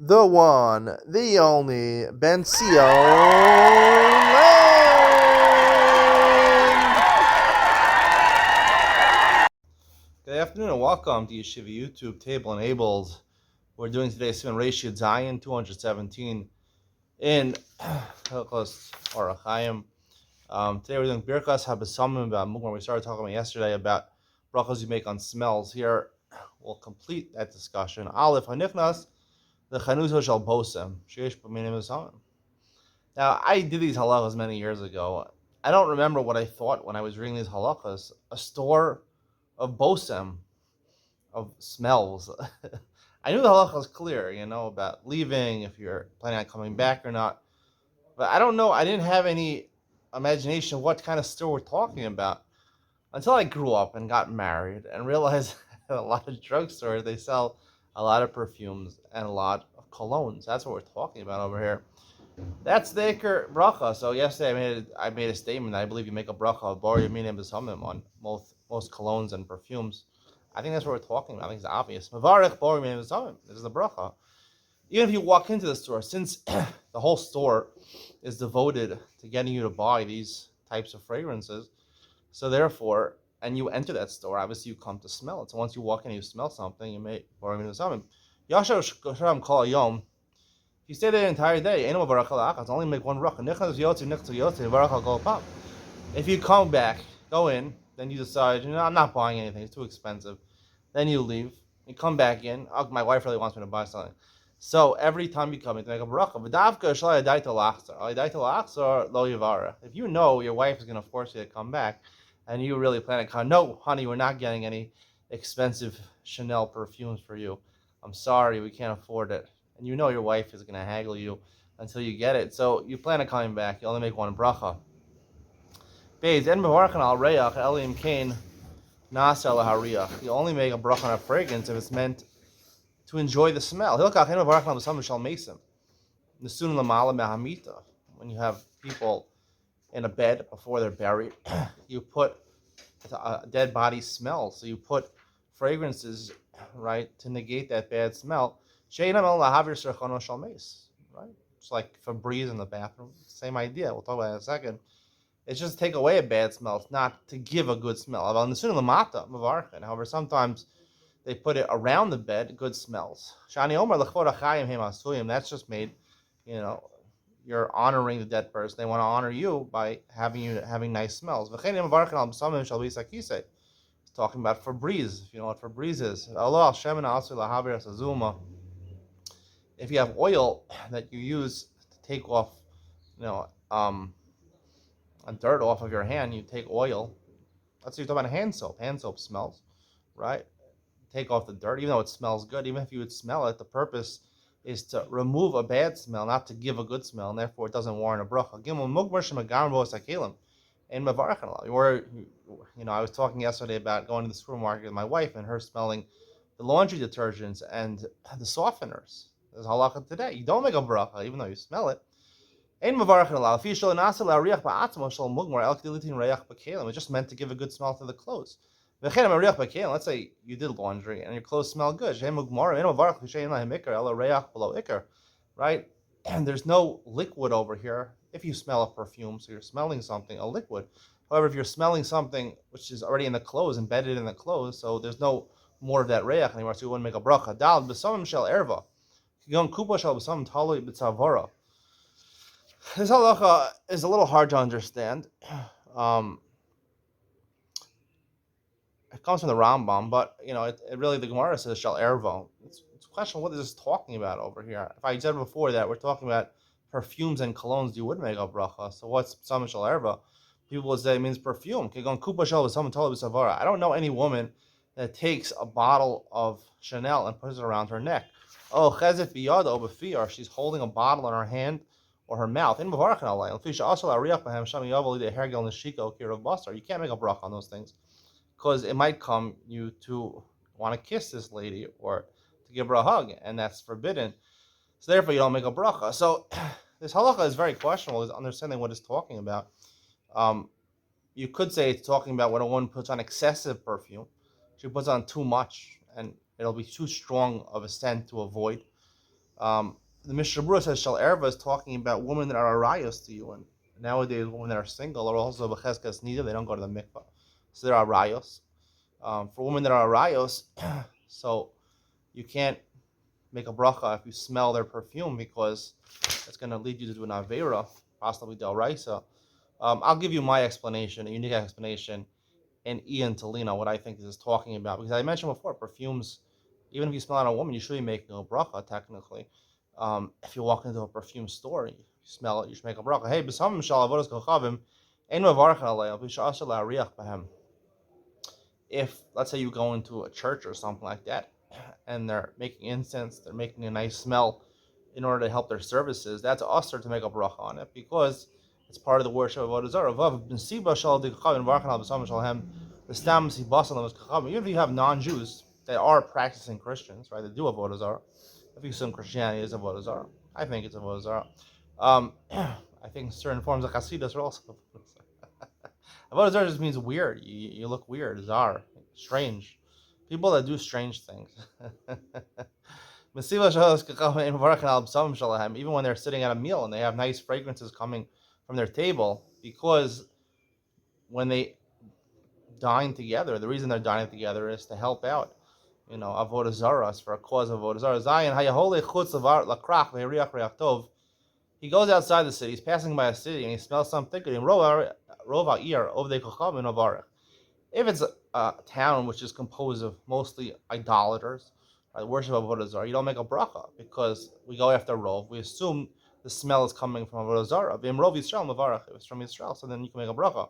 the one, the only, Ben Sion Good afternoon and welcome to Yeshiva YouTube Table Enabled. We're doing today's Simon Reshid Zion 217 in Hilchos Orach Chaim. Today we're doing Birkas Habasamim about Mugmar. We started talking about yesterday about brachos you make on smells. Here we'll complete that discussion. Aleph Hanichnas the Chanuzo Shal Bosem Sheish B'minim Hasamim. Now I did these halachas many years ago. I don't remember what I thought when I was reading these halachas. A store of bosem, of smells. I knew the halacha was clear, about leaving, if you're planning on coming back or not. But I don't know, I didn't have any imagination of what kind of store we're talking about until I grew up and got married and realized that a lot of drugstores, they sell a lot of perfumes and a lot of colognes. That's what we're talking about over here. That's the Iker bracha. So yesterday I made a statement. I believe you make a bracha of Bar Yaminim B'Samim on most colognes and perfumes. I think that's what we're talking about. I think it's obvious. Mavarech Bar Yaminim B'Samim. This is the bracha. Even if you walk into the store, since the whole store is devoted to getting you to buy these types of fragrances, so therefore, and you enter that store, obviously you come to smell it. So once you walk in and you smell something, you make Bar Yaminim B'Samim. Yasher Shram Kol Yom. If you stay there the entire day, only make one bracha. If you come back, go in, then you decide, I'm not buying anything, it's too expensive. Then you leave, you come back in, my wife really wants me to buy something. So every time you come in to make a bracha, if you know your wife is going to force you to come back, and you really plan to come, no, honey, we're not getting any expensive Chanel perfumes for you. I'm sorry, we can't afford it. And you know your wife is going to haggle you until you get it. So you plan on coming back. You only make one bracha. You only make a bracha on a fragrance if it's meant to enjoy the smell. When you have people in a bed before they're buried, you put a dead body smell. So you put fragrances, right, to negate that bad smell. Right? It's like Febreze in the bathroom. Same idea. We'll talk about it in a second. It's just to take away a bad smell. It's not to give a good smell. However, sometimes they put it around the bed, good smells. That's just made, you're honoring the dead person. They want to honor you by having nice smells. Talking about Febreze, if you know what Febreze is. If you have oil that you use to take off, dirt off of your hand, you take oil. Let's say you're talking about hand soap. Hand soap smells, right? Take off the dirt, even though it smells good. Even if you would smell it, the purpose is to remove a bad smell, not to give a good smell, and therefore it doesn't warrant a bracha. Or, I was talking yesterday about going to the supermarket with my wife and her smelling the laundry detergents and the softeners. There's halakha today. You don't make a bracha, even though you smell it. It's just meant to give a good smell to the clothes. Let's say you did laundry and your clothes smell good. Right? And there's no liquid over here. If you smell a perfume, so you're smelling something, a liquid. However, if you're smelling something which is already in the clothes, embedded in the clothes, so there's no more of that reach anymore, so you wouldn't make a bracha. This halacha is a little hard to understand. It comes from the Rambam, but it really, the Gemara says shal ervo. It's a question, what is this talking about over here? If I said before that we're talking about perfumes and colognes, you would make a bracha. So what's some shal ervo? People would say it means perfume. I don't know any woman that takes a bottle of Chanel and puts it around her neck. Oh, chezet biyada obefi, or she's holding a bottle in her hand or her mouth. You can't make a bracha on those things, because it might come you to want to kiss this lady or to give her a hug, and that's forbidden. So therefore, you don't make a bracha. So this halacha is very questionable, is understanding what it's talking about. You could say it's talking about when a woman puts on excessive perfume. She puts on too much, and it'll be too strong of a scent to avoid. The Mishnah Berurah says Shal Erva is talking about women that are arayos to you, and nowadays women that are single are also b'cheskas nida. They don't go to the mikvah, so they're arayos. For women that are arayos, so you can't make a bracha if you smell their perfume because it's going to lead you to do an avera, possibly del raisa. I'll give you my explanation, a unique explanation, and Ian Tolina, what I think this is talking about. Because I mentioned before, perfumes, even if you smell on a woman, you should be making a bracha, technically. If you walk into a perfume store, you smell it, you should make a bracha. Hey, b'samim shal avodas kochavim, ein mevarchen aleim, b'sha'asher la'ariach b'hem. If, let's say you go into a church or something like that, and they're making incense, they're making a nice smell in order to help their services, that's usher to make a bracha on it, because it's part of the worship of Avodah Zarah. Even if you have non-Jews that are practicing Christians, right, that do Avodah Zarah, if you assume Christianity is Avodah Zarah, I think it's Avodah Zarah. I think certain forms of Hasidus are also Avodah Zarah. Avodah Zarah just means weird. You look weird, zar, strange. People that do strange things. Even when they're sitting at a meal and they have nice fragrances coming from their table, because when they dine together, the reason they're dining together is to help out, Avodah Zarah, for a cause of Avodah Zarah. He goes outside the city, he's passing by a city, and he smells something. If it's a town which is composed of mostly idolaters, the worship of Avodah Zarah, you don't make a bracha, because we go after Rov. We assume the smell is coming from Avodah Zarah. Rov Yisrael Mavarach. If it's from Yisrael, so then you can make a bracha.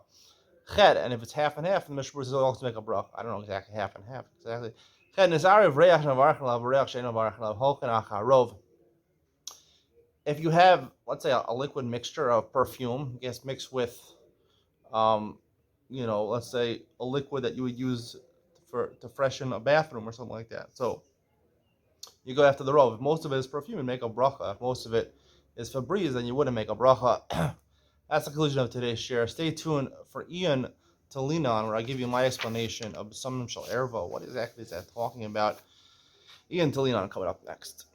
Ched, and if it's half and half, the Mishnah Berurah says also make a bracha. I don't know exactly half and half. Exactly. Ched Nizariv Reach Navarach Lav Reach Shein Navarach Lav Holken Acharov. If you have, let's say, a liquid mixture of perfume, gets mixed with, let's say a liquid that you would use to freshen a bathroom or something like that. So you go after the Rov. If most of it is perfume, you make a bracha. If most of it is Febreze, then you wouldn't make a bracha. That's the conclusion of today's share. Stay tuned for Ian to lean on, where I give you my explanation of B'samim Shel Erva. What exactly is that talking about? Ian to lean on coming up next.